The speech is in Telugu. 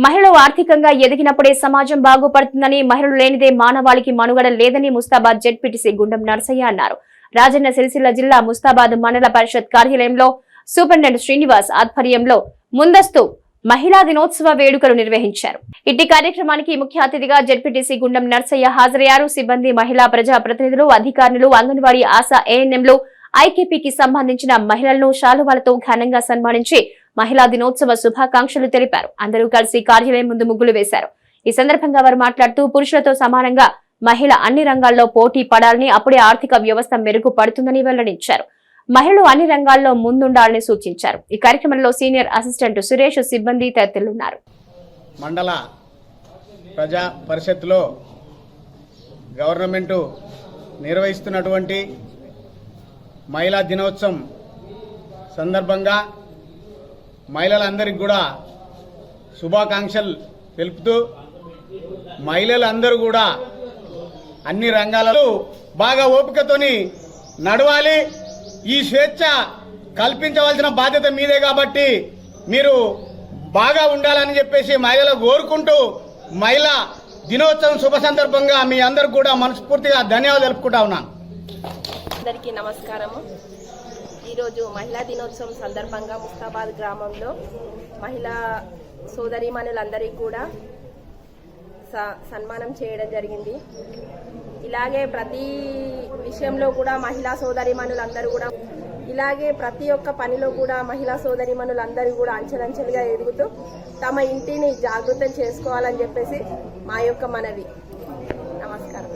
మహిళలు ఆర్థికంగా ఎదిగినప్పుడే సమాజం బాగుపడుతుందని, మహిళలు లేనిదే మానవాళికి మనుగడ లేదని ముస్తాబాద్ జెడ్పీటీసీ గుండం నర్సయ్య అన్నారు. రాజన్న సిరిసిల్ల జిల్లా ముస్తాబాద్ మండల పరిషత్ కార్యాలయంలో సూపరింటెండెంట్ శ్రీనివాస్ ఆధ్వర్యంలో ముందస్తు మహిళా దినోత్సవ వేడుకలు నిర్వహించారు. ఇట్టి కార్యక్రమానికి ముఖ్య అతిథిగా జెడ్పీటీసీ గుండం నర్సయ్య హాజరయ్యారు. సిబ్బంది, మహిళా ప్రజా ప్రతినిధులు, అధికారులు, అంగన్వాడీ, ఆశా, ఏఎన్ఎంలు, ఐకేపీకి సంబంధించిన మహిళలను శాలువాలతో ఘనంగా సన్మానించి మహిళా దినోత్సవ శుభాకాంక్షలు తెలిపారు. అందరూ కలిసి కార్యాలయం ముందు ముగ్గులు వేశారు. ఈ సందర్భంగా వారు మాట్లాడుతూ పురుషులతో సమానంగా మహిళ అన్ని రంగాల్లో పోటీ పడాలని, అప్పుడే ఆర్థిక వ్యవస్థ మెరుగుపడుతుందని వెల్లడించారు. మహిళలు అన్ని రంగాల్లో ముందుండాలని సూచించారు. ఈ కార్యక్రమంలో సీనియర్ అసిస్టెంట్ సురేష్, సిబ్బంది తదితరులున్నారు. మండల ప్రజా పరిషత్లో గవర్నమెంట్ నిర్వహిస్తున్నటువంటి మహిళా దినోత్సవం సందర్భంగా మహిళలందరికీ కూడా శుభాకాంక్షలు తెలుపుతూ, మహిళలందరూ కూడా అన్ని రంగాలలో బాగా ఓపికతోని నడవాలి. ఈ స్వేచ్ఛ కల్పించవలసిన బాధ్యత మీదే కాబట్టి మీరు బాగా ఉండాలని చెప్పేసి మహిళలకు కోరుకుంటూ, మహిళా దినోత్సవం శుభ సందర్భంగా మీ అందరికి కూడా మనస్ఫూర్తిగా ధన్యవాదాలు తెలుపుకుంటా ఉన్నాను. అందరికీ నమస్కారము. ఈరోజు మహిళా దినోత్సవం సందర్భంగా ముస్తాబాద్ గ్రామంలో మహిళా సోదరీమణులందరికీ కూడా సన్మానం చేయడం జరిగింది. ఇలాగే ప్రతి విషయంలో కూడా మహిళా సోదరీమణులందరూ కూడా ఇలాగే ప్రతి ఒక్క పనిలో కూడా మహిళా సోదరీమణులందరూ కూడా అంచెలంచెలుగా ఎదుగుతూ తమ ఇంటిని జాగృతం చేసుకోవాలని చెప్పేసి మా యొక్క మనవి. నమస్కారం.